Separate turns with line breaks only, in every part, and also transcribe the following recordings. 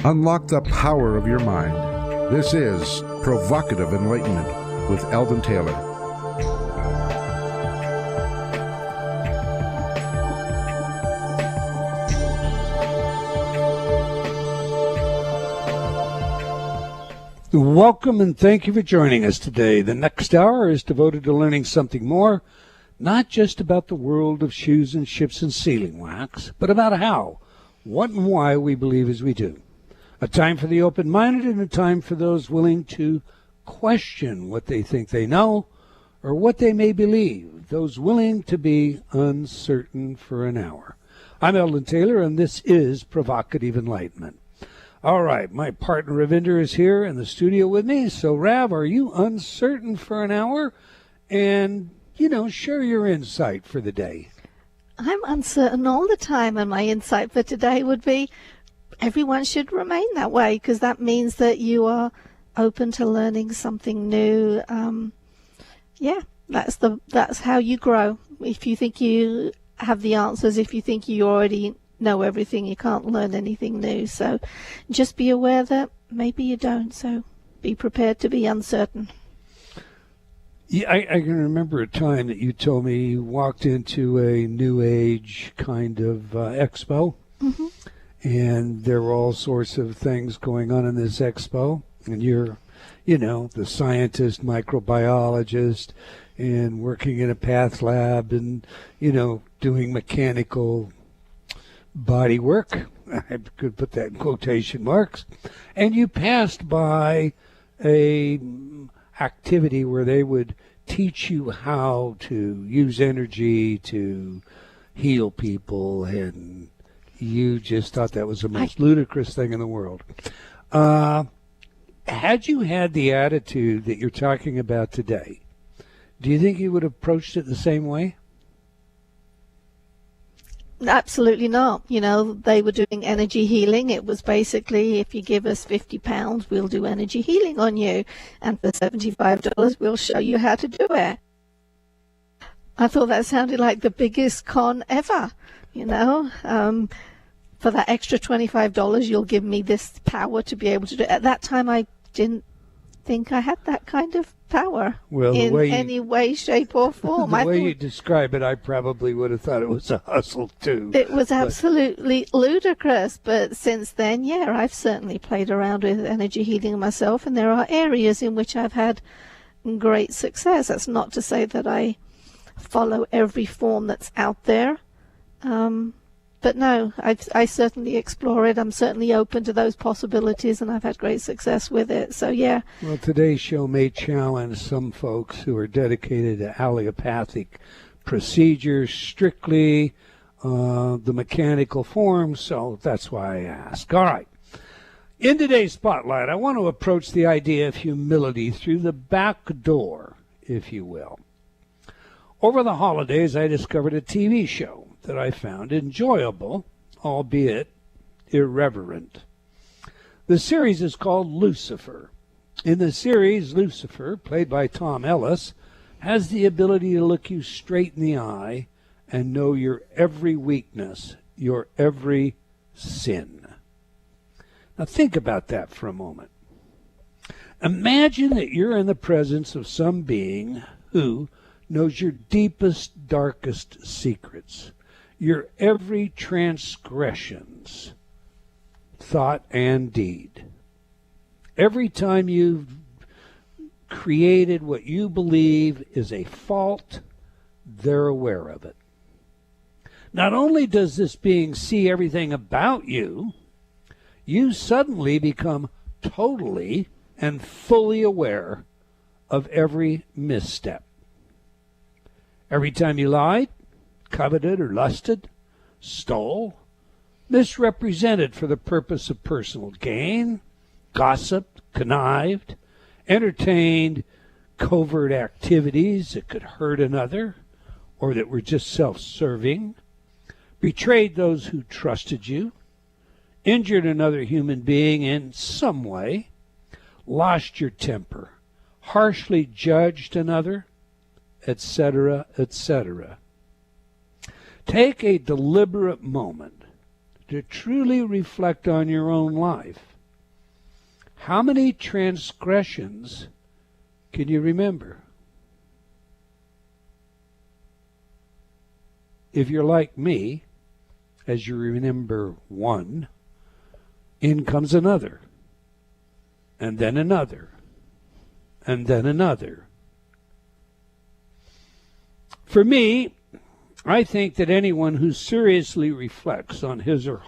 Unlock the power of your mind. This is Provocative Enlightenment with Eldon Taylor.
Welcome and thank you for joining us today. The next hour is devoted to learning something more, not just about the world of shoes and ships and sealing wax, but about how, what and why we believe as we do. A time for the open-minded and a time for those willing to question what they think they know or what they may believe, those willing to be uncertain for an hour. I'm Eldon Taylor, and this is Provocative Enlightenment. All right, my partner Ravinder is here in the studio with me. So, Rav, are you uncertain for an hour? And, share your insight for the day.
I'm uncertain all the time, and my insight for today would be everyone should remain that way, because that means that you are open to learning something new. That's how you grow. If you think you have the answers, if you think you already know everything, you can't learn anything new. So just be aware that maybe you don't. So be prepared to be uncertain.
Yeah, I can remember a time that you told me you walked into a New Age kind of expo. Mm-hmm. And there were all sorts of things going on in this expo. And you're, the scientist, microbiologist, and working in a path lab and, doing mechanical body work. I could put that in quotation marks. And you passed by a activity where they would teach you how to use energy to heal people, and you just thought that was the most ludicrous thing in the world. Had you had the attitude that you're talking about today, do you think you would have approached it the same way?
Absolutely not. They were doing energy healing. It was basically, if you give us £50, we'll do energy healing on you. And for $75, we'll show you how to do it. I thought that sounded like the biggest con ever, For that extra $25, you'll give me this power to be able to do it. At that time, I didn't think I had that kind of power in any way, shape, or form.
The way you describe it, I probably would have thought it was a hustle, too.
It was absolutely ludicrous. But since then, I've certainly played around with energy healing myself, and there are areas in which I've had great success. That's not to say that I follow every form that's out there. But no, I certainly explore it. I'm certainly open to those possibilities, and I've had great success with it. So, yeah.
Well, today's show may challenge some folks who are dedicated to allopathic procedures, strictly the mechanical form, so that's why I ask. All right. In today's spotlight, I want to approach the idea of humility through the back door, if you will. Over the holidays, I discovered a TV show that I found enjoyable, albeit irreverent. The series is called Lucifer. In the series, Lucifer, played by Tom Ellis, has the ability to look you straight in the eye and know your every weakness, your every sin. Now think about that for a moment. Imagine that you're in the presence of some being who knows your deepest, darkest secrets, your every transgressions, thought and deed. Every time you've created what you believe is a fault, they're aware of it. Not only does this being see everything about you, you suddenly become totally and fully aware of every misstep. Every time you lied, coveted or lusted, stole, misrepresented for the purpose of personal gain, gossiped, connived, entertained covert activities that could hurt another or that were just self-serving, betrayed those who trusted you, injured another human being in some way, lost your temper, harshly judged another, etc., etc. Take a deliberate moment to truly reflect on your own life How many transgressions can you remember? If you're like me, as you remember one, in comes another, and then another, and then another. For me, I think that anyone who seriously reflects on his or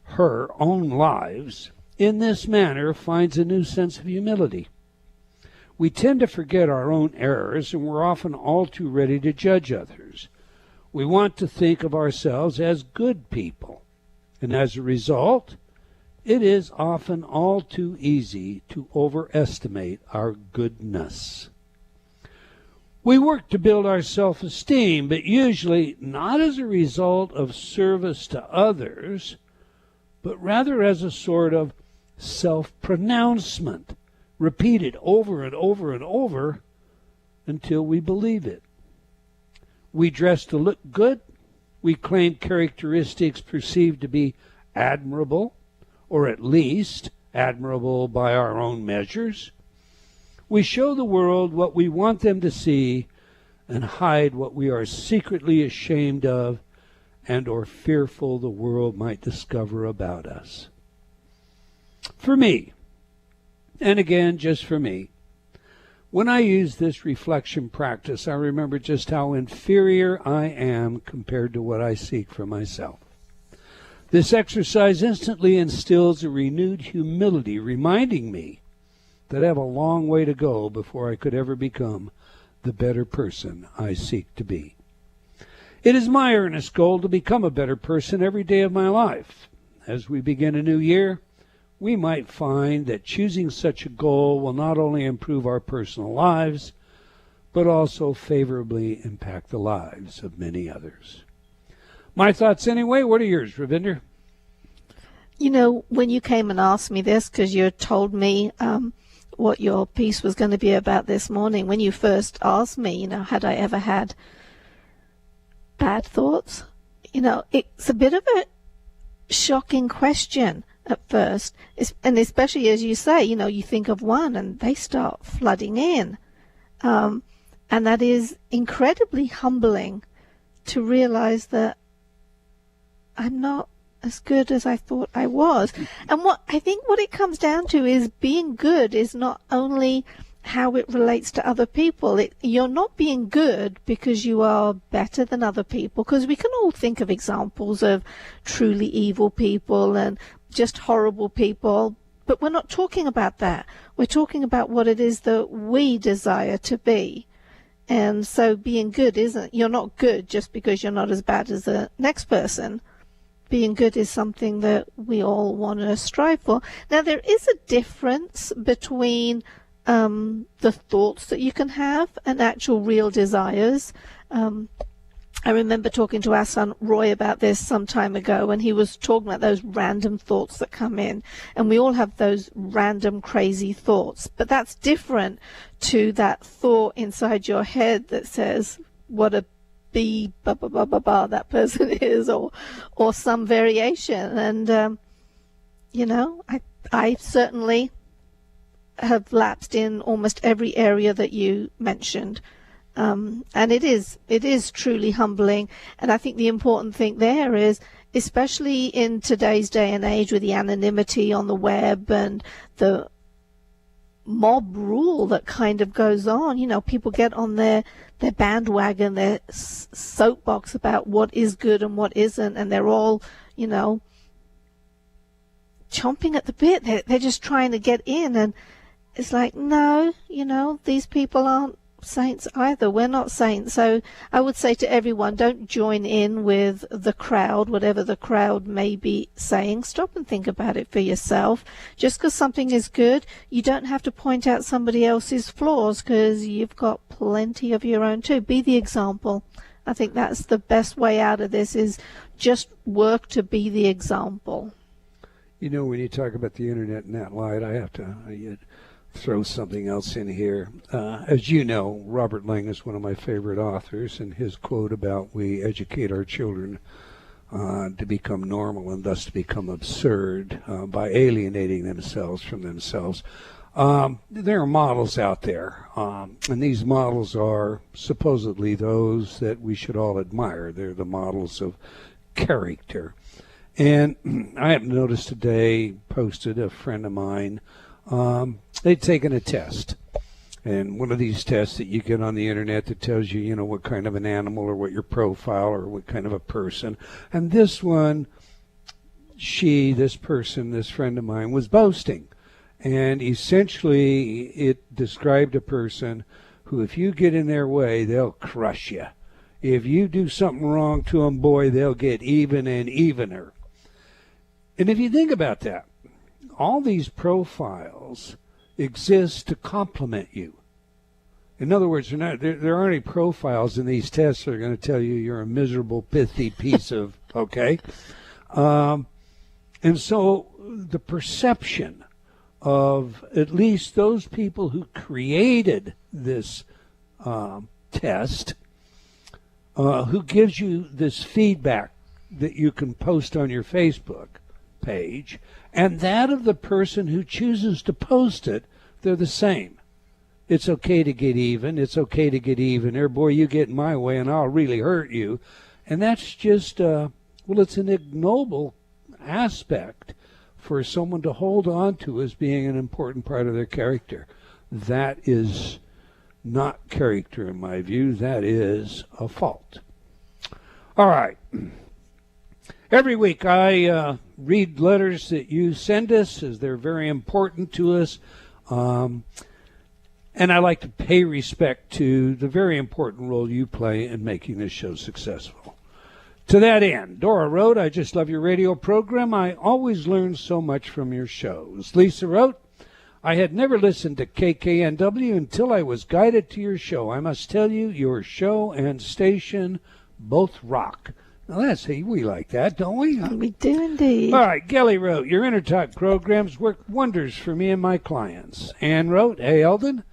her own lives in this manner finds a new sense of humility. We tend to forget our own errors, and we're often all too ready to judge others. We want to think of ourselves as good people, and as a result, it is often all too easy to overestimate our goodness. We work to build our self-esteem, but usually not as a result of service to others, but rather as a sort of self-pronouncement, repeated over and over and over until we believe it. We dress to look good. We claim characteristics perceived to be admirable, or at least admirable by our own measures. We show the world what we want them to see and hide what we are secretly ashamed of and or fearful the world might discover about us. For me, and again just for me, when I use this reflection practice, I remember just how inferior I am compared to what I seek for myself. This exercise instantly instills a renewed humility, reminding me that I have a long way to go before I could ever become the better person I seek to be. It is my earnest goal to become a better person every day of my life. As we begin a new year, we might find that choosing such a goal will not only improve our personal lives, but also favorably impact the lives of many others. My thoughts anyway. What are yours, Ravinder?
You know, when you came and asked me this, because you told me what your piece was going to be about this morning, when you first asked me, had I ever had bad thoughts? It's a bit of a shocking question at first, and especially as you say, you think of one and they start flooding in. And that is incredibly humbling to realize that I'm not as good as I thought I was. And what it comes down to is being good is not only how it relates to other people. You're not being good because you are better than other people, because we can all think of examples of truly evil people and just horrible people, but we're not talking about that. We're talking about what it is that we desire to be. And so being good you're not good just because you're not as bad as the next person. Being good is something that we all want to strive for. Now, there is a difference between the thoughts that you can have and actual real desires. I remember talking to our son Roy about this some time ago, and he was talking about those random thoughts that come in. And we all have those random crazy thoughts. But that's different to that thought inside your head that says, what a B, blah, blah, blah, blah, blah, that person is, or some variation. And, I certainly have lapsed in almost every area that you mentioned. And it is truly humbling. And I think the important thing there is, especially in today's day and age with the anonymity on the web and the mob rule that kind of goes on, people get on their bandwagon, their soapbox about what is good and what isn't, and they're all, chomping at the bit. They're just trying to get in, and it's like, no, these people aren't saints either. We're not saints. So I would say to everyone, don't join in with the crowd, whatever the crowd may be saying. Stop and think about it for yourself. Just because something is good, you don't have to point out somebody else's flaws, because you've got plenty of your own too. Be the example. I think that's the best way out of this, is just work to be the example.
When you talk about the internet in that light, I have to throw something else in here. As you know, Robert Lang is one of my favorite authors, and his quote about we educate our children to become normal and thus to become absurd by alienating themselves from themselves. There are models out there, and these models are supposedly those that we should all admire. They're the models of character. And I happen to notice today, posted a friend of mine, they'd taken a test. And one of these tests that you get on the internet that tells you, you know, what kind of an animal or what your profile or what kind of a person. And this one, this friend of mine, was boasting. And essentially it described a person who, if you get in their way, they'll crush you. If you do something wrong to them, boy, they'll get even and evener. And if you think about that, all these profiles exist to compliment you. In other words, there aren't any profiles in these tests that are going to tell you you're a miserable, pithy piece of, okay? And so the perception of at least those people who created this test, who gives you this feedback that you can post on your Facebook page, and that of the person who chooses to post it, they're the same. It's okay to get even. It's okay to get evener. Boy, you get in my way and I'll really hurt you. And that's just, it's an ignoble aspect for someone to hold on to as being an important part of their character. That is not character in my view. That is a fault. All right. Every week I read letters that you send us, as they're very important to us. And I like to pay respect to the very important role you play in making this show successful. To that end, Dora wrote, I just love your radio program. I always learn so much from your shows. Lisa wrote, I had never listened to KKNW until I was guided to your show. I must tell you, your show and station both rock. Now, we like that, don't we?
We do indeed.
All right, Gelly wrote, your Intertalk programs work wonders for me and my clients. Ann wrote, hey, Eldon,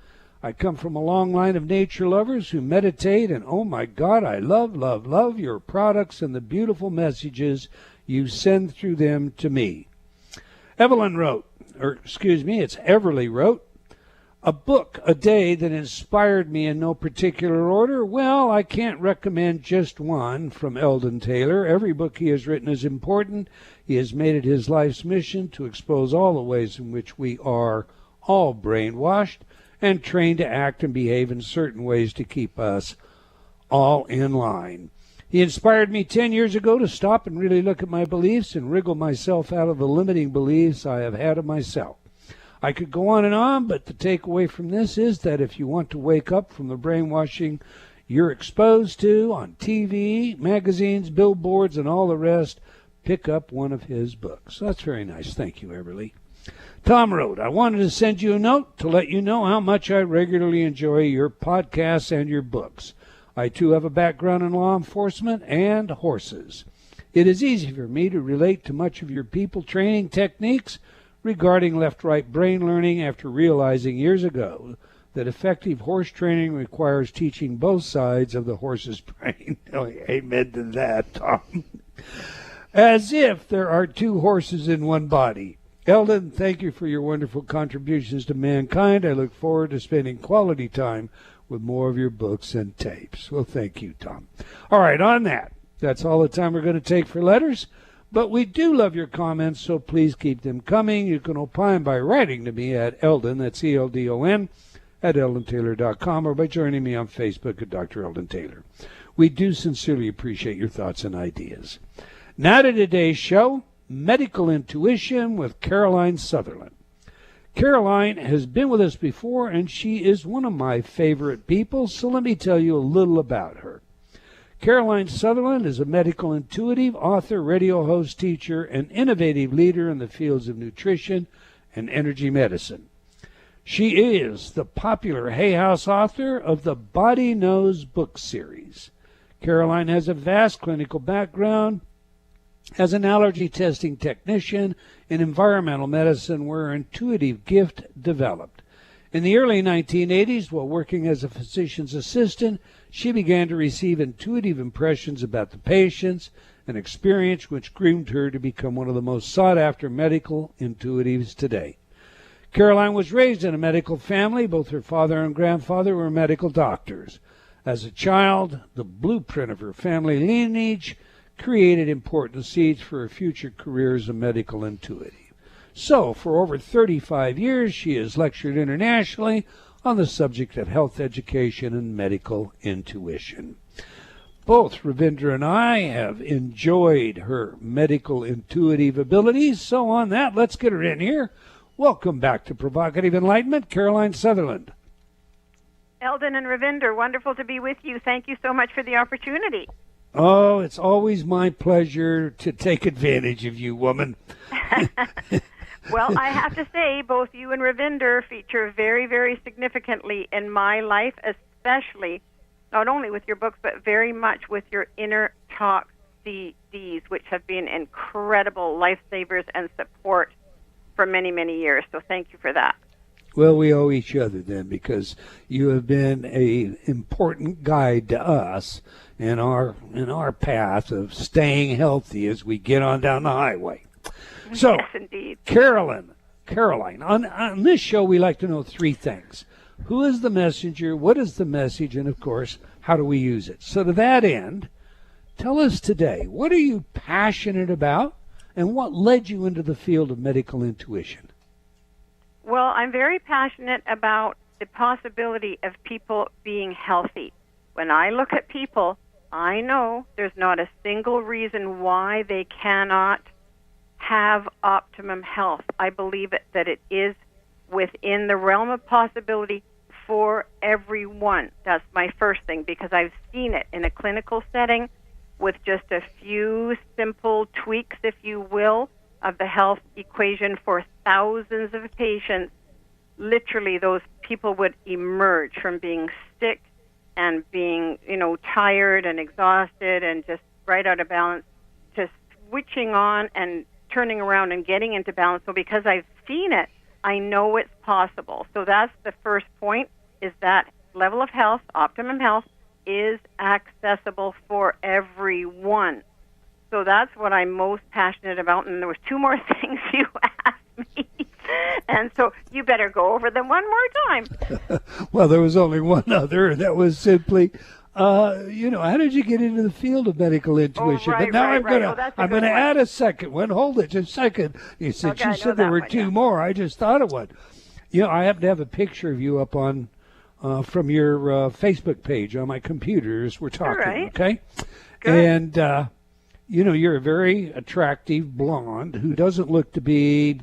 I come from a long line of nature lovers who meditate, and oh my God, I love, love, love your products and the beautiful messages you send through them to me. Everly wrote, a book a day that inspired me in no particular order. Well, I can't recommend just one from Eldon Taylor. Every book he has written is important. He has made it his life's mission to expose all the ways in which we are all brainwashed and trained to act and behave in certain ways to keep us all in line. He inspired me 10 years ago to stop and really look at my beliefs and wriggle myself out of the limiting beliefs I have had of myself. I could go on, but the takeaway from this is that if you want to wake up from the brainwashing you're exposed to on TV, magazines, billboards, and all the rest, pick up one of his books. That's very nice. Thank you, Everly. Tom wrote, I wanted to send you a note to let you know how much I regularly enjoy your podcasts and your books. I, too, have a background in law enforcement and horses. It is easy for me to relate to much of your people training techniques regarding left-right brain learning after realizing years ago that effective horse training requires teaching both sides of the horse's brain. Amen to that, Tom. As if there are two horses in one body. Eldon, thank you for your wonderful contributions to mankind. I look forward to spending quality time with more of your books and tapes. Well, thank you, Tom. All right, on that, that's all the time we're going to take for letters. But we do love your comments, so please keep them coming. You can opine by writing to me at Eldon, that's ELDON, at EldonTaylor.com, or by joining me on Facebook at Dr. Eldon Taylor. We do sincerely appreciate your thoughts and ideas. Now to today's show, Medical Intuition with Caroline Sutherland. Caroline has been with us before, and she is one of my favorite people, so let me tell you a little about her. Caroline Sutherland is a medical intuitive, author, radio host, teacher, and innovative leader in the fields of nutrition and energy medicine. She is the popular Hay House author of the Body Knows book series. Caroline has a vast clinical background as an allergy testing technician in environmental medicine, where her intuitive gift developed. In the early 1980s, while working as a physician's assistant, she began to receive intuitive impressions about the patients an experience which groomed her to become one of the most sought-after medical intuitives today. Caroline was raised in a medical family. Both her father and grandfather were medical doctors. As a child, the blueprint of her family lineage created important seeds for her future career as a medical intuitive. So, for over 35 years, she has lectured internationally on the subject of health education and medical intuition. Both Ravinder and I have enjoyed her medical intuitive abilities, so on that, let's get her in here. Welcome back to Provocative Enlightenment, Caroline Sutherland.
Eldon and Ravinder, wonderful to be with you. Thank you so much for the opportunity.
Oh, it's always my pleasure to take advantage of you, woman.
Well, I have to say, both you and Ravinder feature very, very significantly in my life, especially not only with your books, but very much with your Inner Talk CDs, which have been incredible lifesavers and support for many, many years. So thank you for that.
Well, we owe each other then, because you have been an important guide to us in our path of staying healthy as we get on down the highway. So,
yes, indeed.
Caroline, on this show we like to know three things. Who is the messenger? What is the message? And, of course, how do we use it? So to that end, tell us today, what are you passionate about and what led you into the field of medical intuition?
Well, I'm very passionate about the possibility of people being healthy. When I look at people, I know there's not a single reason why they cannot have optimum health. I believe that it is within the realm of possibility for everyone. That's my first thing, because I've seen it in a clinical setting with just a few simple tweaks, if you will, of the health equation for thousands of patients. Literally, those people would emerge from being sick and being, tired and exhausted and just right out of balance to switching on and turning around and getting into balance. So because I've seen it, I know it's possible. So that's the first point, is that level of health, optimum health, is accessible for everyone. So that's what I'm most passionate about. And there was two more things you asked me. And so you better go over them one more time.
Well, there was only one other, and that was simply, how did you get into the field of medical intuition?
Right,
but now
right,
I'm gonna add a second one. Hold it just a second. You said
Okay,
you said there were two more. I just thought of one. I happen to have a picture of you up on from your Facebook page on my computer as we're talking.
Right.
Okay,
Good.
and you're a very attractive blonde who doesn't look to be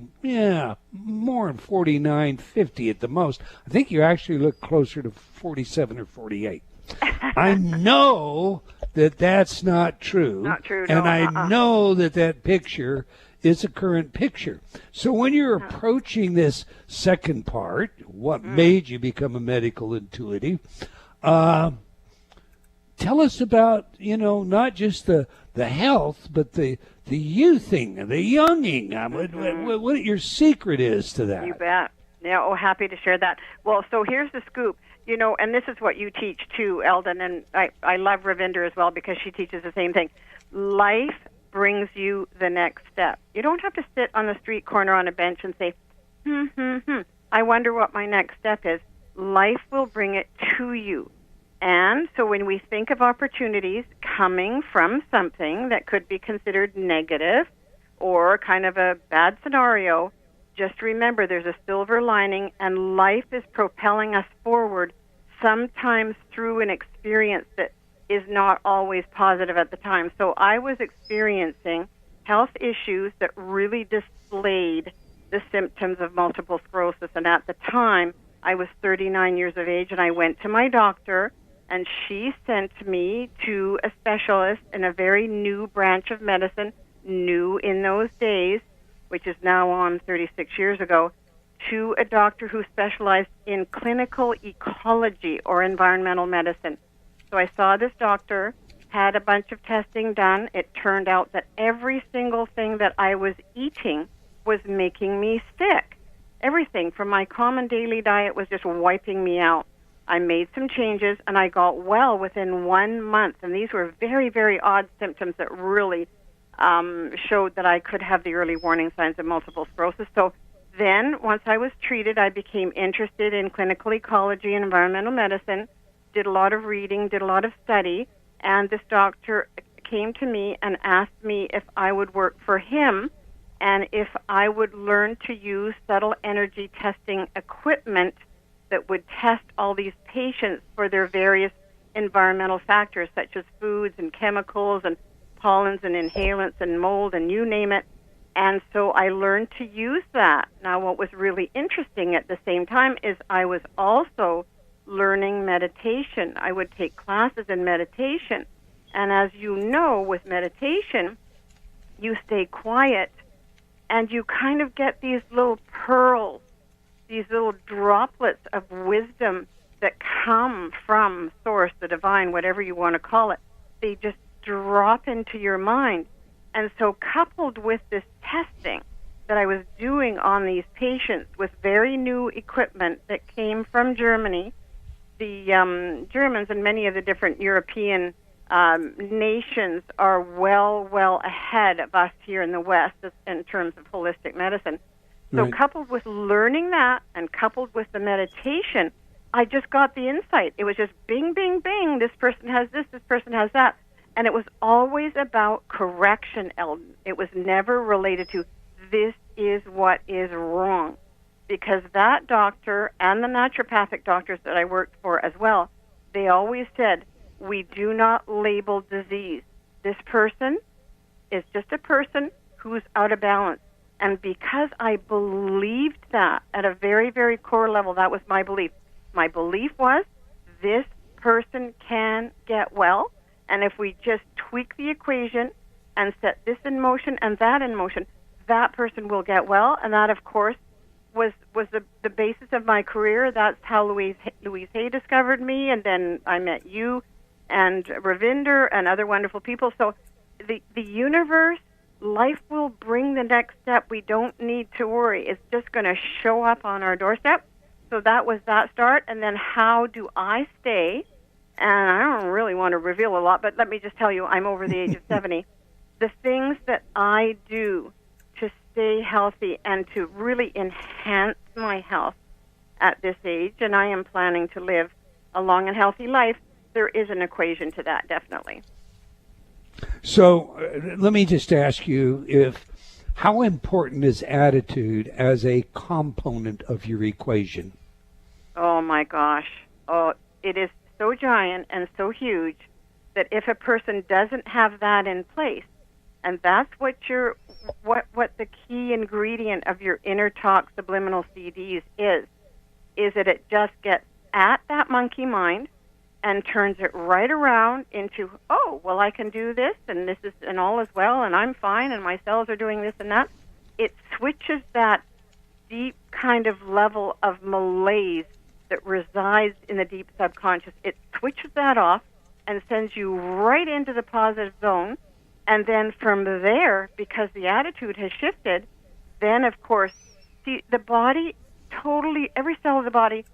more than 49, 50 at the most. I think you actually look closer to 47 or 48. I know that that's not true.
Not true,
and
no,
I know that picture is a current picture. So when you're approaching this second part, what made you become a medical intuitive, tell us about, not just the health, but the youthing, the younging. What your secret is to that.
You bet. Yeah, happy to share that. Well, so here's the scoop. And this is what you teach too, Eldon, and I love Ravinder as well, because she teaches the same thing. Life brings you the next step. You don't have to sit on the street corner on a bench and say, I wonder what my next step is. Life will bring it to you. And so when we think of opportunities coming from something that could be considered negative or kind of a bad scenario, just remember there's a silver lining, and life is propelling us forward, sometimes through an experience that is not always positive at the time. So I was experiencing health issues that really displayed the symptoms of multiple sclerosis. And at the time, I was 39 years of age, and I went to my doctor, and she sent me to a specialist in a very new branch of medicine, new in those days, which is now on 36 years ago, to a doctor who specialized in clinical ecology or environmental medicine. So I saw this doctor, had a bunch of testing done. It turned out that every single thing that I was eating was making me sick. Everything from my common daily diet was just wiping me out. I made some changes, and I got well within 1 month. And these were very, very odd symptoms that really showed that I could have the early warning signs of multiple sclerosis. So then, once I was treated, I became interested in clinical ecology and environmental medicine, did a lot of reading, did a lot of study, and this doctor came to me and asked me if I would work for him and if I would learn to use subtle energy testing equipment that would test all these patients for their various environmental factors, such as foods and chemicals and pollens and inhalants and mold and you name it. And so I learned to use that. Now, what was really interesting at the same time is I was also learning meditation. I would take classes in meditation. And as you know, with meditation, you stay quiet and you kind of get these little pearls, these little droplets of wisdom that come from Source, the divine, whatever you want to call it. They just drop into your mind. And so coupled with this testing that I was doing on these patients with very new equipment that came from Germany, the Germans and many of the different European nations are well ahead of us here in the West in terms of holistic medicine. So
Right.
coupled with learning that and coupled with the meditation, I just got the insight. It was just bing, bing, bing. This person has this person has that. And it was always about correction, Eldon. It was never related to this is what is wrong. Because that doctor and the naturopathic doctors that I worked for as well, they always said, we do not label disease. This person is just a person who's out of balance. And because I believed that at a very, very core level, that was my belief. My belief was this person can get well. And if we just tweak the equation and set this in motion and that in motion, that person will get well. And that, of course, was the basis of my career. That's how Louise Hay discovered me. And then I met you and Ravinder and other wonderful people. So the universe, life will bring the next step. We don't need to worry. It's just going to show up on our doorstep. So that was that start. And then how do I stay? And I don't really want to reveal a lot, but let me just tell you, I'm over the age of 70. The things that I do to stay healthy and to really enhance my health at this age, and I am planning to live a long and healthy life, there is an equation to that, definitely.
So let me just ask you how important is attitude as a component of your equation?
Oh, my gosh. Oh, it is so giant and so huge that if a person doesn't have that in place, and that's what the key ingredient of your inner talk subliminal CDs is that it just gets at that monkey mind and turns it right around into, oh, well, I can do this, and this is, and all is well, and I'm fine, and my cells are doing this and that. It switches that deep kind of level of malaise that resides in the deep subconscious. It switches that off and sends you right into the positive zone. And then from there, because the attitude has shifted, then, of course, see, the body totally, every cell of the body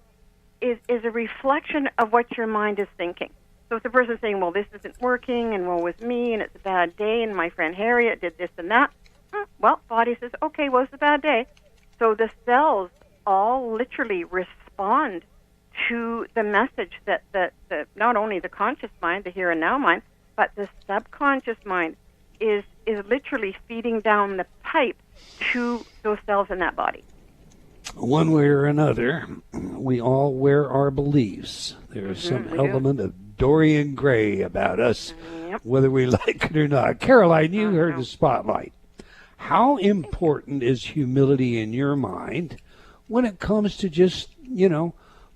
is a reflection of what your mind is thinking. So if the person's saying, well, this isn't working, and woe is me, and it's a bad day, and my friend Harriet did this and that, well, body says, okay, well, it's a bad day. So the cells all literally respond to the message that the not only the conscious mind, the here and now mind, but the subconscious mind is literally feeding down the pipe to those cells in that body.
One way or another, we all wear our beliefs. There's some element of Dorian Gray about us, whether we like it or not. Caroline, you heard the spotlight. How important is humility in your mind when it comes to just,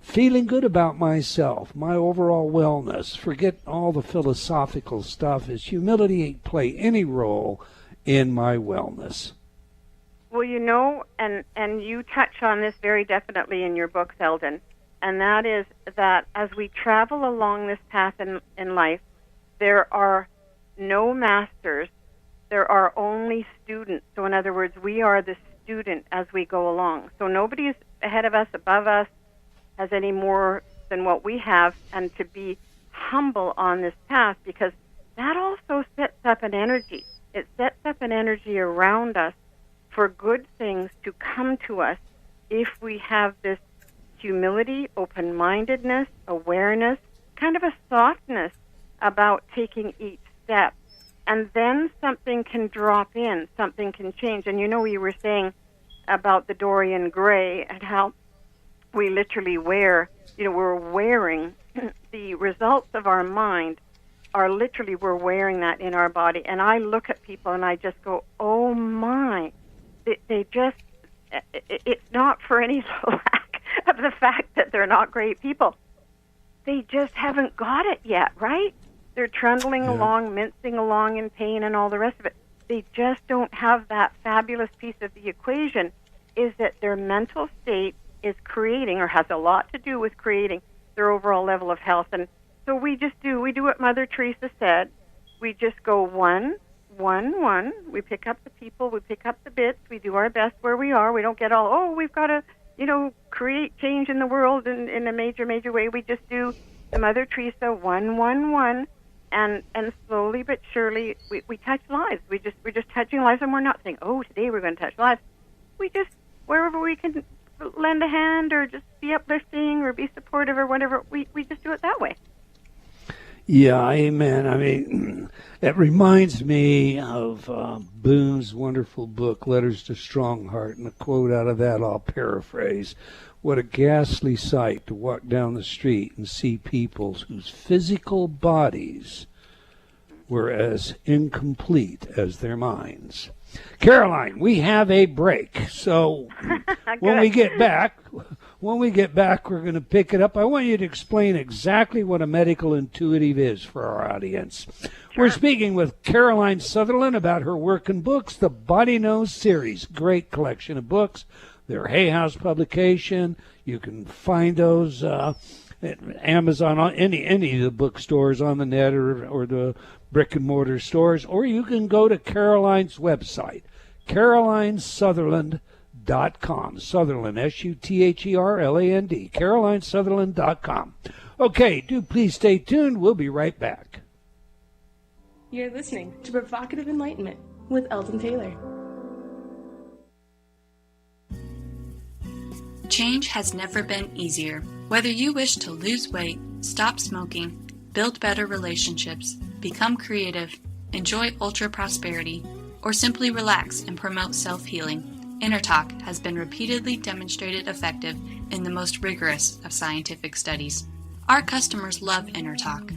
feeling good about myself, my overall wellness? Forget all the philosophical stuff. Does humility play any role in my wellness?
Well, and you touch on this very definitely in your books, Eldon, and that is that as we travel along this path in life, there are no masters. There are only students. So in other words, we are the student as we go along. So nobody is ahead of us, above us, has any more than what we have, and to be humble on this path, because that also sets up an energy. It sets up an energy around us for good things to come to us if we have this humility, open-mindedness, awareness, kind of a softness about taking each step. And then something can drop in, something can change. And you know, you were saying about the Dorian Gray and how we literally we're wearing the results of our mind are literally, we're wearing that in our body. And I look at people and I just go, oh my, they just, it's not for any lack of the fact that they're not great people. They just haven't got it yet, right? They're trundling along, mincing along in pain and all the rest of it. They just don't have that fabulous piece of the equation, is that their mental state is creating, or has a lot to do with creating, their overall level of health. And so we do what Mother Teresa said. We just go one. We pick up the people, we pick up the bits, we do our best where we are. We don't get all, we've got to, create change in the world in a major way. We just do the Mother Teresa 1. And slowly but surely, we touch lives. We're just touching lives, and we're not saying, today we're going to touch lives. We just, wherever we can lend a hand or just be uplifting or be supportive or whatever, we just do it that way.
Yeah, amen. I mean, it reminds me of Boone's wonderful book, Letters to Strongheart, and a quote out of that I'll paraphrase. What a ghastly sight to walk down the street and see people whose physical bodies were as incomplete as their minds. Caroline, we have a break, so when we get back, we're going to pick it up. I want you to explain exactly what a medical intuitive is for our audience. Sure. We're speaking with Caroline Sutherland about her work and books, the Body Knows series, great collection of books. They're Hay House publication. You can find those at Amazon, any of the bookstores on the net or the brick and mortar stores, or you can go to Caroline's website, CarolineSutherland.com. Sutherland, Sutherland, CarolineSutherland.com. Okay, do please stay tuned. We'll be right back.
You're listening to Provocative Enlightenment with Eldon Taylor.
Change has never been easier. Whether you wish to lose weight, stop smoking, build better relationships, become creative, enjoy ultra prosperity, or simply relax and promote self-healing, InnerTalk has been repeatedly demonstrated effective in the most rigorous of scientific studies. Our customers love InnerTalk.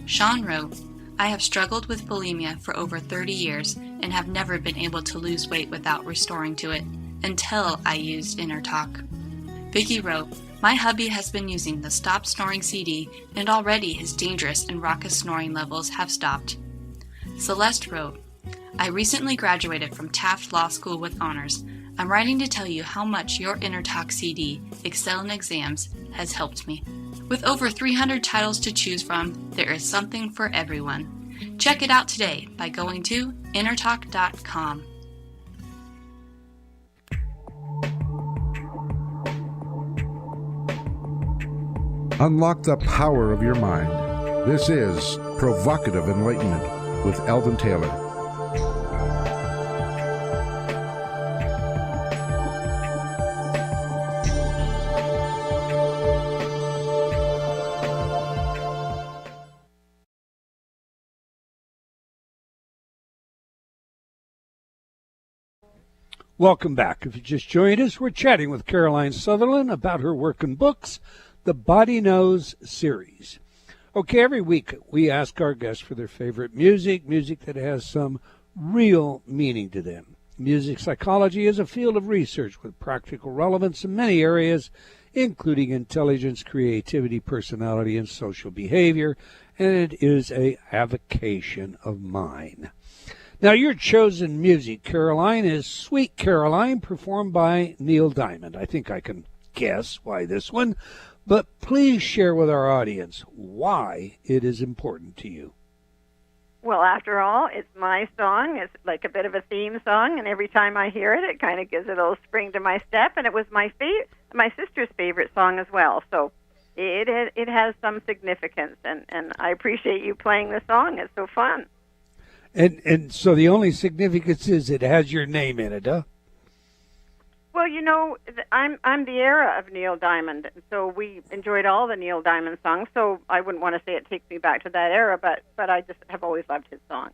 Sean wrote, I have struggled with bulimia for over 30 years and have never been able to lose weight without restoring to it until I used InnerTalk. Vicky wrote, my hubby has been using the Stop Snoring CD and already his dangerous and raucous snoring levels have stopped. Celeste wrote, I recently graduated from Taft Law School with honors. I'm writing to tell you how much your InnerTalk CD, Excel in Exams, has helped me. With over 300 titles to choose from, there is something for everyone. Check it out today by going to innertalk.com.
Unlock the power of your mind. This is Provocative Enlightenment with Eldon Taylor.
Welcome back. If you just joined us, we're chatting with Caroline Sutherland about her work and books, the Body Knows series. Okay, every week we ask our guests for their favorite music that has some real meaning to them. Music psychology is a field of research with practical relevance in many areas, including intelligence, creativity, personality, and social behavior, and it is a avocation of mine. Now, your chosen music, Caroline, is Sweet Caroline, performed by Neil Diamond. I think I can guess why this one, but please share with our audience why it is important to you.
Well, after all, it's my song. It's like a bit of a theme song, and every time I hear it, it kind of gives a little spring to my step, and it was my sister's favorite song as well. So it has some significance, and I appreciate you playing the song. It's so fun.
And so the only significance is it has your name in it, huh?
Well, I'm the era of Neil Diamond, so we enjoyed all the Neil Diamond songs. So I wouldn't want to say it takes me back to that era, but I just have always loved his songs.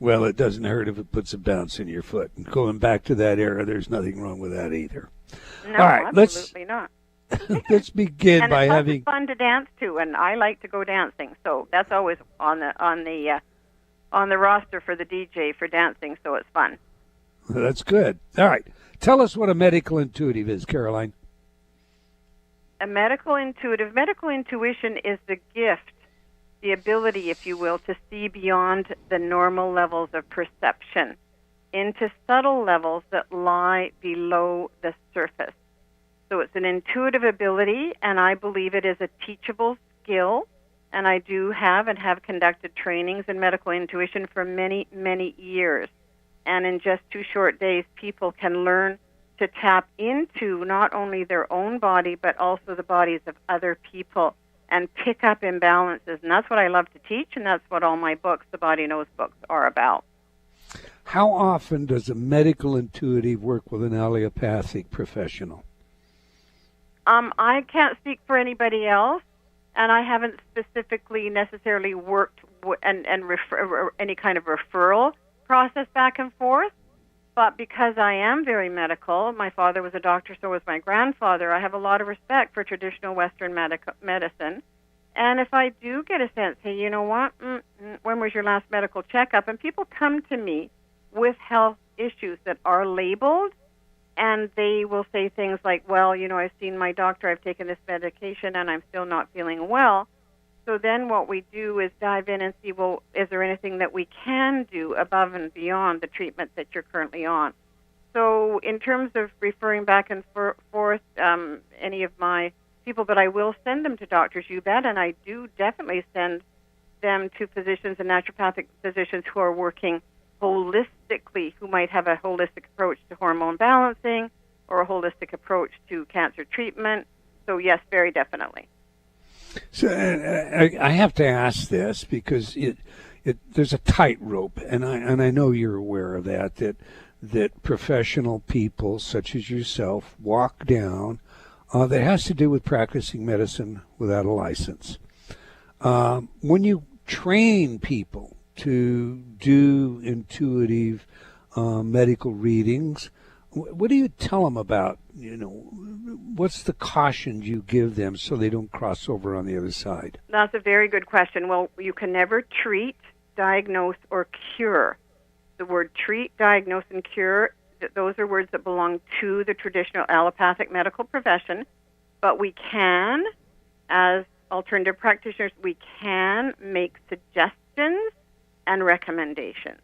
Well, it doesn't hurt if it puts a bounce in your foot. And going back to that era, there's nothing wrong with that either.
No,
all right,
absolutely not.
Let's begin
and
by
it's
having
fun to dance to, and I like to go dancing, so that's always on the roster for the DJ for dancing. So it's fun.
That's good. All right, tell us what a medical intuitive is, Caroline.
A medical intuition is the gift, the ability, if you will, to see beyond the normal levels of perception into subtle levels that lie below the surface. So it's an intuitive ability, and I believe it is a teachable skill, and I do have and have conducted trainings in medical intuition for many, many years. And in just 2 short days, people can learn to tap into not only their own body, but also the bodies of other people and pick up imbalances. And that's what I love to teach, and that's what all my books, the Body Knows books, are about.
How often does a medical intuitive work with an allopathic professional?
I can't speak for anybody else, and I haven't specifically necessarily worked and any kind of referral process back and forth. But because I am very medical, my father was a doctor, so was my grandfather, I have a lot of respect for traditional Western medicine. And if I do get a sense, hey, you know what, when was your last medical checkup? And people come to me with health issues that are labeled, and they will say things like, well, I've seen my doctor, I've taken this medication, and I'm still not feeling well. So then what we do is dive in and see, well, is there anything that we can do above and beyond the treatment that you're currently on? So in terms of referring back and forth, any of my people, but I will send them to doctors, you bet, and I do definitely send them to physicians and naturopathic physicians who are working holistically, who might have a holistic approach to hormone balancing or a holistic approach to cancer treatment. So yes, very definitely.
So I have to ask this because there's a tightrope, and I know you're aware of that professional people such as yourself walk down that has to do with practicing medicine without a license. When you train people to do intuitive medical readings, what do you tell them about, what's the cautions you give them so they don't cross over on the other side?
That's a very good question. Well, you can never treat, diagnose, or cure. The word treat, diagnose, and cure, those are words that belong to the traditional allopathic medical profession, but we can, as alternative practitioners, we can make suggestions and recommendations.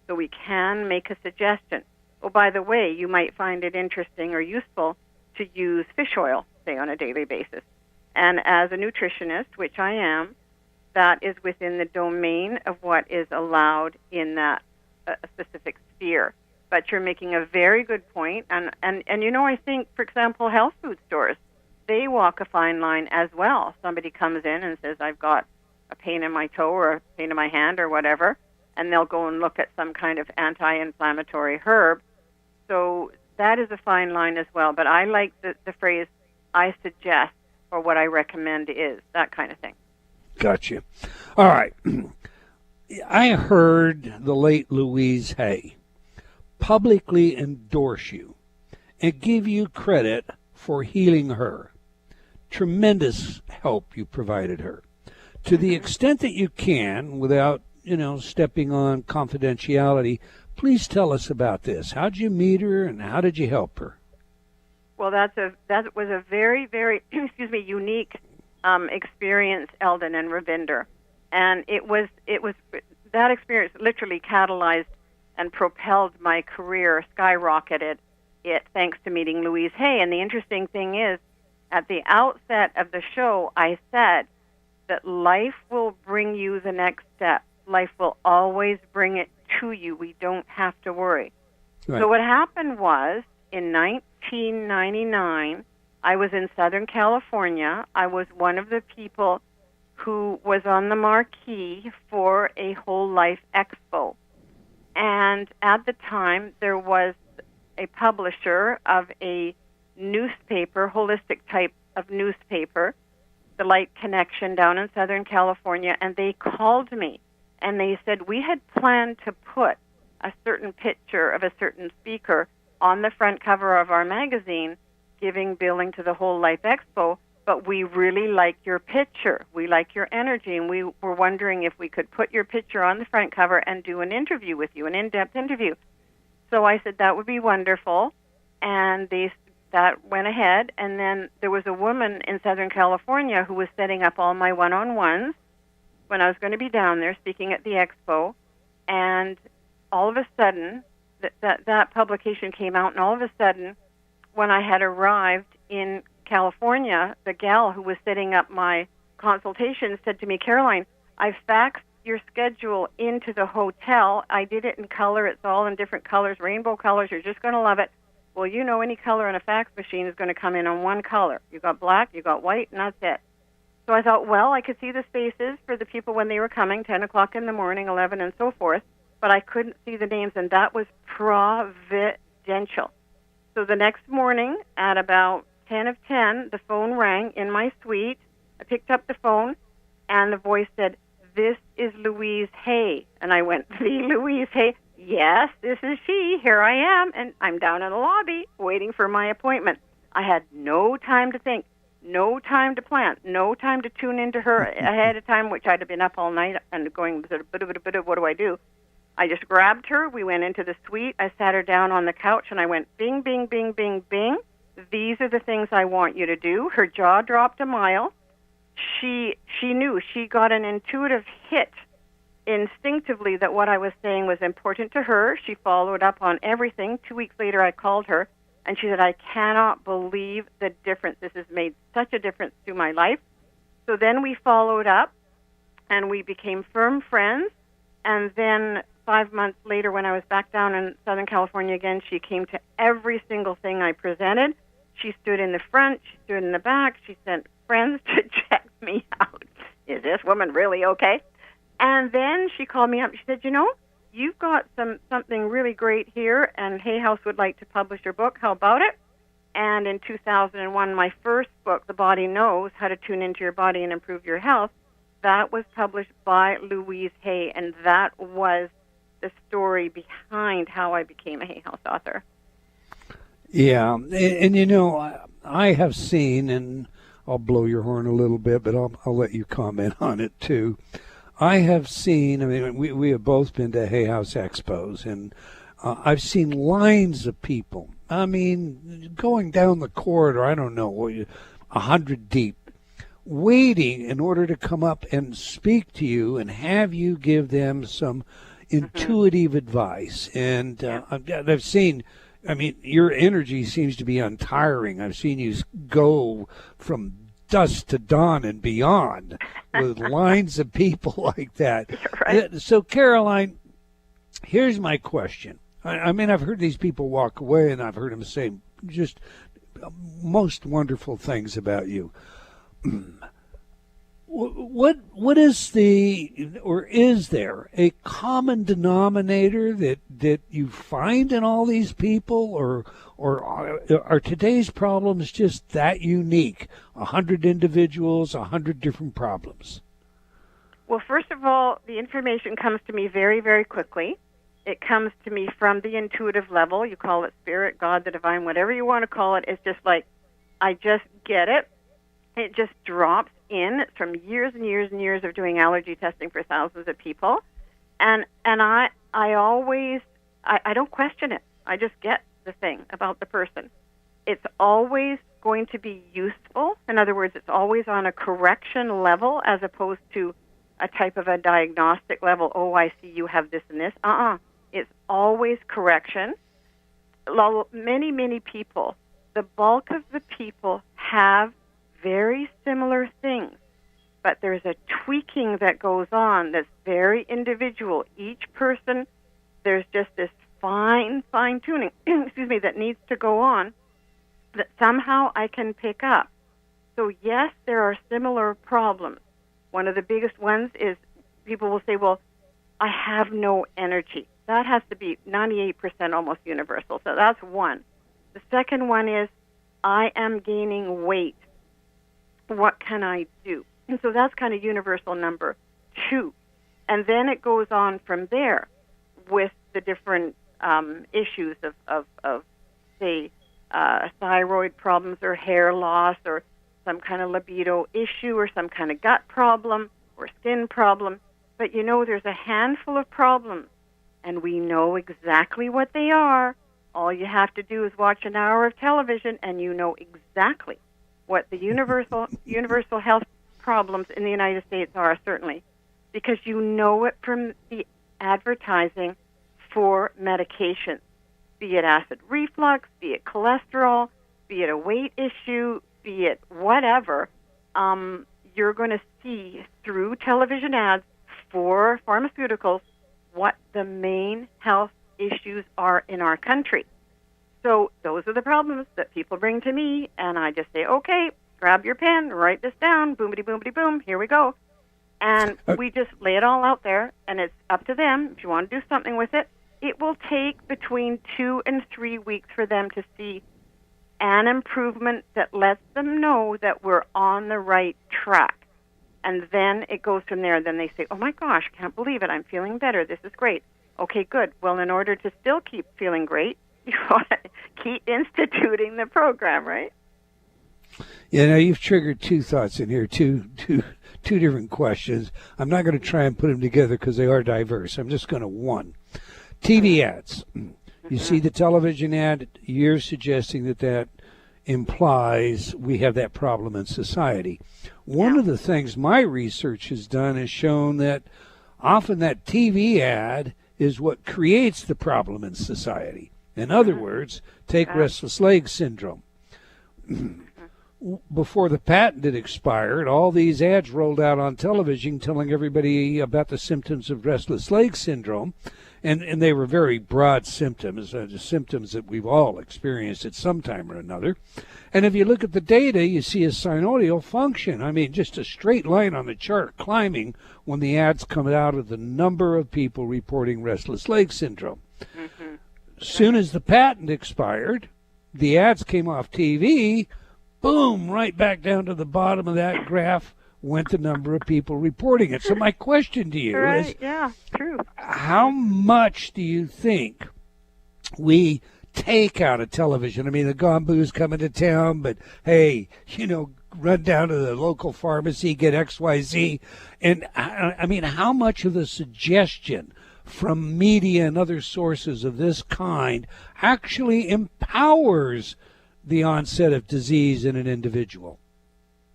So we can make a suggestion. Oh, by the way, you might find it interesting or useful to use fish oil, say, on a daily basis. And as a nutritionist, which I am, that is within the domain of what is allowed in that specific sphere. But you're making a very good point. And I think, for example, health food stores, they walk a fine line as well. Somebody comes in and says, I've got a pain in my toe or a pain in my hand or whatever, and they'll go and look at some kind of anti-inflammatory herb. So that is a fine line as well. But I like the phrase, I suggest, or what I recommend is, that kind of thing.
Gotcha. All right. I heard the late Louise Hay publicly endorse you and give you credit for healing her. Tremendous help you provided her. To the extent that you can, without, stepping on confidentiality, please tell us about this. How'd you meet her and how did you help her?
Well, that was a very, very, unique experience, Eldon and Ravinder. And it was that experience literally catalyzed and propelled my career, skyrocketed it thanks to meeting Louise Hay. And the interesting thing is, at the outset of the show, I said that life will bring you the next step. Life will always bring it to you. We don't have to worry. Right. So what happened was, in 1999, I was in Southern California. I was one of the people who was on the marquee for a whole life expo. And at the time, there was a publisher of a newspaper, holistic type of newspaper, The Light Connection, down in Southern California, and they called me and they said, we had planned to put a certain picture of a certain speaker on the front cover of our magazine, giving billing to the Whole Life Expo, but we really like your picture. We like your energy, and we were wondering if we could put your picture on the front cover and do an interview with you, an in-depth interview. So I said that would be wonderful, and that went ahead. And then there was a woman in Southern California who was setting up all my one-on-ones when I was going to be down there speaking at the expo, and all of a sudden, that publication came out, and all of a sudden, when I had arrived in California, the gal who was setting up my consultation said to me, Caroline, I've faxed your schedule into the hotel. I did it in color. It's all in different colors, rainbow colors. You're just going to love it. Well, you know, any color on a fax machine is going to come in on one color. You got black, you got white, and that's it. So I thought, well, I could see the faces for the people when they were coming, 10 o'clock in the morning, 11, and so forth, but I couldn't see the names, and that was providential. So the next morning at about 10 of 10, the phone rang in my suite. I picked up the phone, and the voice said, this is Louise Hay. And I went, the Louise Hay? Yes, this is she. Here I am, and I'm down in the lobby waiting for my appointment. I had no time to think, no time to plan, no time to tune into her ahead of time, which I'd have been up all night and going, what do I do? I just grabbed her. We went into the suite. I sat her down on the couch, and I went, bing, bing, bing, bing, bing. These are the things I want you to do. Her jaw dropped a mile. She knew. She got an intuitive hit instinctively that what I was saying was important to her. She followed up on everything. 2 weeks later, I called her, and she said, I cannot believe the difference. This has made such a difference to my life. So then we followed up, and we became firm friends. And then 5 months later, when I was back down in Southern California again, she came to every single thing I presented. She stood in the front. She stood in the back. She sent friends to check me out. Is this woman really okay? And then she called me up. She said, you know, you've got something really great here, and Hay House would like to publish your book. How about it? And in 2001, my first book, The Body Knows, How to Tune Into Your Body and Improve Your Health, that was published by Louise Hay, and that was the story behind how I became a Hay House author.
Yeah, and you know, I have seen, and I'll blow your horn a little bit, but I'll let you comment on it too. I have seen, I mean, we have both been to Hay House expos, and I've seen lines of people. I mean, going down the corridor, I don't know, 100 deep, waiting in order to come up and speak to you and have you give them some intuitive advice. And I've seen, I mean, your energy seems to be untiring. I've seen you go from dusk to dawn and beyond with lines of people like that.
Right.
So, Caroline, here's my question. I mean, I've heard these people walk away, and I've heard them say just most wonderful things about you. What is is there a common denominator that you find in all these people, or are today's problems just that unique? 100 individuals, 100 different problems.
Well, first of all, the information comes to me very, very quickly. It comes to me from the intuitive level. You call it spirit, God, the divine, whatever you want to call it. It's just like, I just get it. It just drops in. It's from years and years and years of doing allergy testing for thousands of people. And I always, I don't question it. I just get the thing about the person. It's always going to be useful. In other words, it's always on a correction level as opposed to a type of a diagnostic level. Oh, I see you have this and this. It's always correction. Many, many people, the bulk of the people have very similar things, but there's a tweaking that goes on that's very individual. Each person, there's just this fine tuning, excuse me, that needs to go on. that somehow I can pick up. So yes, there are similar problems. One of the biggest ones is people will say, well, I have no energy. That has to be 98% almost universal. So that's one. The second one is, I am gaining weight. What can I do? And so that's kind of universal number 2. And then it goes on from there with the different issues of say, thyroid problems or hair loss or some kind of libido issue or some kind of gut problem or skin problem. But you know, there's a handful of problems, and we know exactly what they are. All you have to do is watch an hour of television, and you know exactly what the universal health problems in the United States are, certainly, because you know it from the advertising for medications, be it acid reflux, be it cholesterol, be it a weight issue, be it whatever. You're going to see through television ads for pharmaceuticals what the main health issues are in our country. So those are the problems that people bring to me, and I just say, okay, grab your pen, write this down, boomity boomity boom, here we go. And we just lay it all out there, and it's up to them. If you want to do something with it, it will take between 2 and 3 weeks for them to see an improvement that lets them know that we're on the right track. And then it goes from there. Then they say, oh, my gosh, can't believe it. I'm feeling better. This is great. Okay, good. Well, in order to still keep feeling great, you want to keep instituting the program, right?
Yeah, now you've triggered 2 thoughts in here, two different questions. I'm not going to try and put them together because they are diverse. I'm just going to one. TV ads. You see the television ad, you're suggesting that implies we have that problem in society. One of the things my research has done is shown that often that TV ad is what creates the problem in society. In other words, take restless leg syndrome. Before the patent had expired, all these ads rolled out on television telling everybody about the symptoms of restless leg syndrome. And they were very broad symptoms, the symptoms that we've all experienced at some time or another. And if you look at the data, you see a sinusoidal function. I mean, just a straight line on the chart climbing when the ads come out of the number of people reporting restless leg syndrome. Soon as the patent expired, the ads came off TV, boom, right back down to the bottom of that graph went the number of people reporting it. So my question to you is,
true.
How much do you think we take out of television? I mean, the Gombo's coming to town, but hey, run down to the local pharmacy, get XYZ. And I mean, how much of the suggestion from media and other sources of this kind actually empowers the onset of disease in an individual?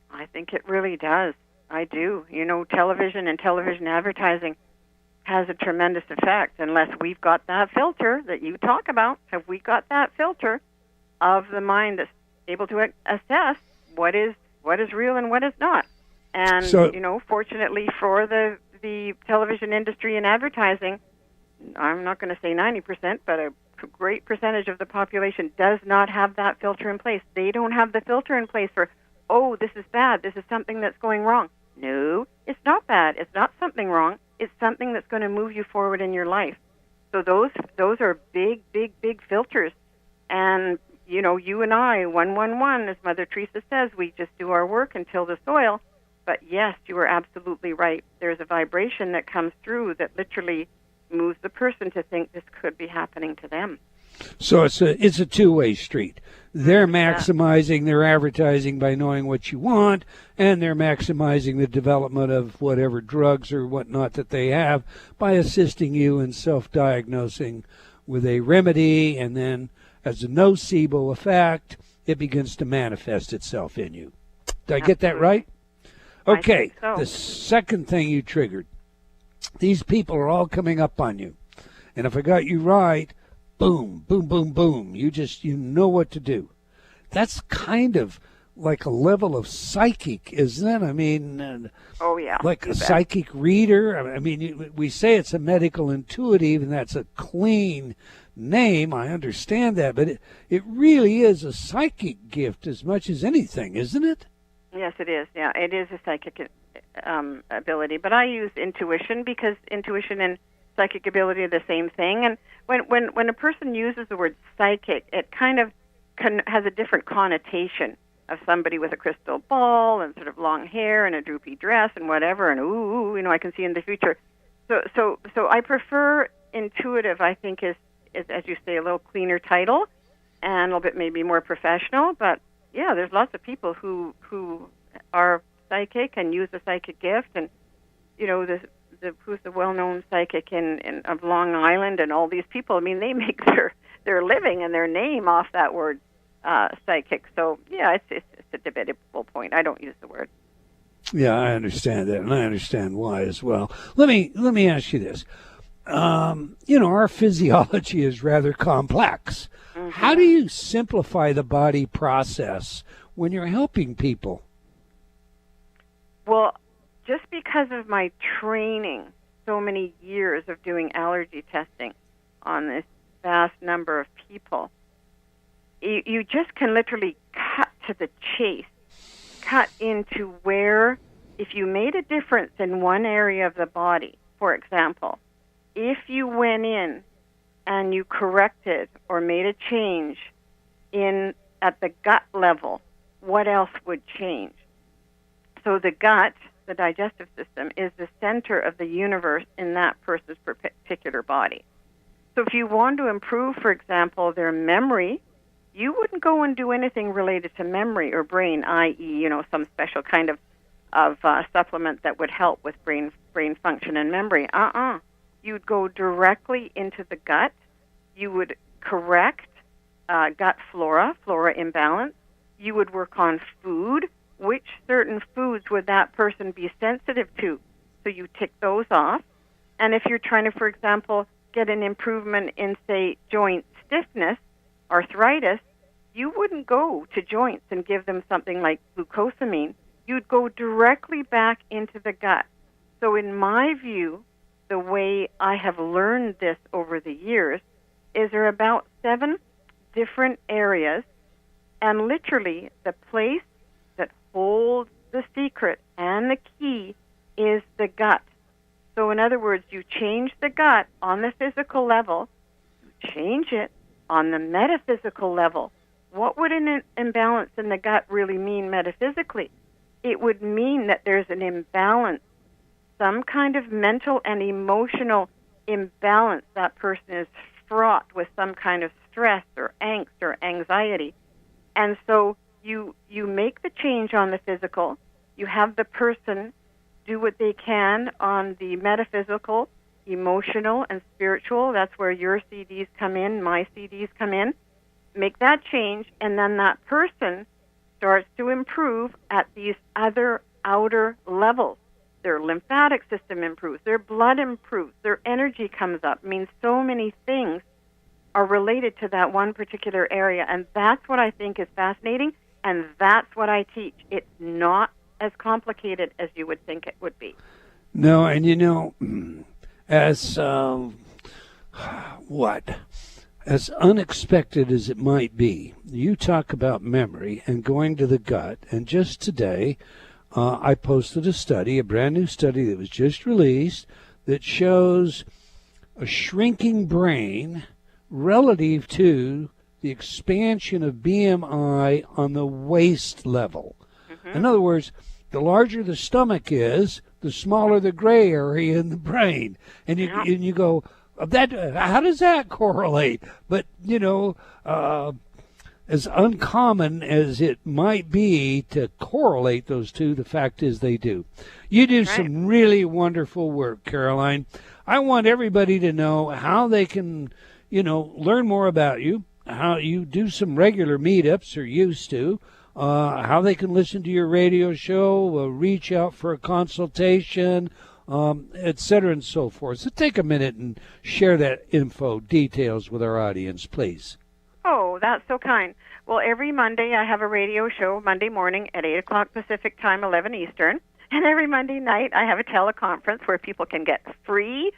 I think it really does. I do. Television and television advertising has a tremendous effect unless we've got that filter that you talk about. Have we got that filter of the mind that's able to assess what is real and what is not? And, fortunately for the television industry and advertising, I'm not going to say 90%, but a great percentage of the population does not have that filter in place. They don't have the filter in place for, oh, this is bad, this is something that's going wrong. No, it's not bad. It's not something wrong. It's something that's going to move you forward in your life. So those are big, big, big filters. And, you and I, 111, as Mother Teresa says, we just do our work and till the soil. But yes, you are absolutely right. There's a vibration that comes through that literally moves the person to think this could be happening to them.
So it's a two-way street. They're maximizing their advertising by knowing what you want, and they're maximizing the development of whatever drugs or whatnot that they have by assisting you in self-diagnosing with a remedy, and then as a nocebo effect, it begins to manifest itself in you. Did I get that right? Okay,
so.
The second thing you triggered, these people are all coming up on you. And if I got you right, boom, boom, boom, boom. You know what to do. That's kind of like a level of psychic, isn't it? I mean,
Oh yeah.
like
you
a
bet.
psychic reader. I mean, we say it's a medical intuitive, and that's a clean name. I understand that, but it really is a psychic gift as much as anything, isn't it?
Yes, it is. Yeah, it is a psychic ability. But I use intuition because intuition and psychic ability are the same thing. And when a person uses the word psychic, it kind of has a different connotation of somebody with a crystal ball and sort of long hair and a droopy dress and whatever, and ooh, I can see in the future. So I prefer intuitive. I think is as you say, a little cleaner title and a little bit maybe more professional. But yeah, there's lots of people who are psychic and use the psychic gift, and who's the well-known psychic of Long Island and all these people. I mean, they make their living and their name off that word psychic. So yeah, it's a debatable point. I don't use the word.
Yeah, I understand that, and I understand why as well. Let me ask you this. Our physiology is rather complex. Mm-hmm. How do you simplify the body process when you're helping people?
Well, just because of my training, so many years of doing allergy testing on this vast number of people, you just can literally cut to the chase, cut into where, if you made a difference in one area of the body, for example, if you went in and you corrected or made a change at the gut level, what else would change? So the gut, the digestive system, is the center of the universe in that person's particular body. So if you want to improve, for example, their memory, you wouldn't go and do anything related to memory or brain, i.e., some special kind of supplement that would help with brain function and memory. You'd go directly into the gut. You would correct gut flora imbalance. You would work on food. Which certain foods would that person be sensitive to? So you tick those off. And if you're trying to, for example, get an improvement in, say, joint stiffness, arthritis, you wouldn't go to joints and give them something like glucosamine. You'd go directly back into the gut. So in my view, the way I have learned this over the years is there are about 7 different areas, and literally the place that holds the secret and the key is the gut. So in other words, you change the gut on the physical level, you change it on the metaphysical level. What would an imbalance in the gut really mean metaphysically? It would mean that there's an imbalance, some kind of mental and emotional imbalance. That person is fraught with some kind of stress or angst or anxiety. And so you make the change on the physical. You have the person do what they can on the metaphysical, emotional, and spiritual. That's where your CDs come in, my CDs come in. Make that change, and then that person starts to improve at these other outer levels. Their lymphatic system improves, their blood improves, their energy comes up. I mean, so many things are related to that one particular area, and that's what I think is fascinating, and that's what I teach. It's not as complicated as you would think it would be.
No, and as as unexpected as it might be, you talk about memory and going to the gut, and just today I posted a brand new study that was just released that shows a shrinking brain relative to the expansion of BMI on the waist level. Mm-hmm. In other words, the larger the stomach is, the smaller the gray area in the brain. And you go, how does that correlate? But, as uncommon as it might be to correlate those two, the fact is they do. You do some really wonderful work, Caroline. I want everybody to know how they can, learn more about you, how you do some regular meetups, or used to, how they can listen to your radio show, reach out for a consultation, et cetera, and so forth. So take a minute and share that details with our audience, please.
Oh, that's so kind. Well, every Monday I have a radio show, Monday morning at 8 o'clock Pacific Time, 11 Eastern. And every Monday night I have a teleconference where people can get free,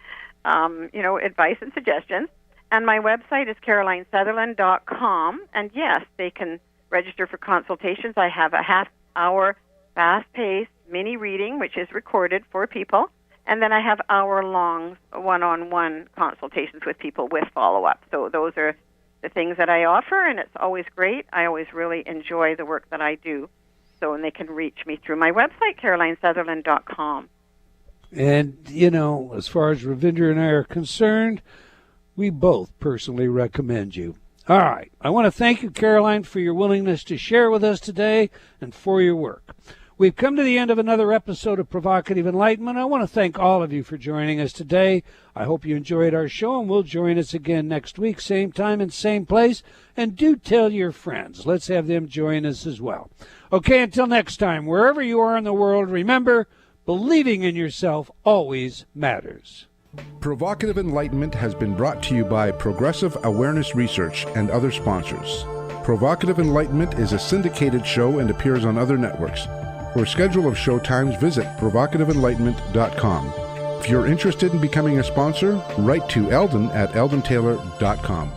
advice and suggestions. And my website is carolinesutherland.com. And yes, they can register for consultations. I have a half-hour, fast-paced mini reading, which is recorded for people. And then I have hour-long one-on-one consultations with people with follow-up. So those are the things that I offer, and it's always great. I always really enjoy the work that I do. So, and they can reach me through my website, carolinesutherland.com.
And, as far as Ravinder and I are concerned, we both personally recommend you. All right. I want to thank you, Caroline, for your willingness to share with us today and for your work. We've come to the end of another episode of Provocative Enlightenment. I want to thank all of you for joining us today. I hope you enjoyed our show, and will join us again next week, same time and same place. And do tell your friends. Let's have them join us as well. Okay, until next time, wherever you are in the world, remember, believing in yourself always matters.
Provocative Enlightenment has been brought to you by Progressive Awareness Research and other sponsors. Provocative Enlightenment is a syndicated show and appears on other networks. For a schedule of show times, visit provocativeenlightenment.com. If you're interested in becoming a sponsor, write to Eldon at eldontaylor.com.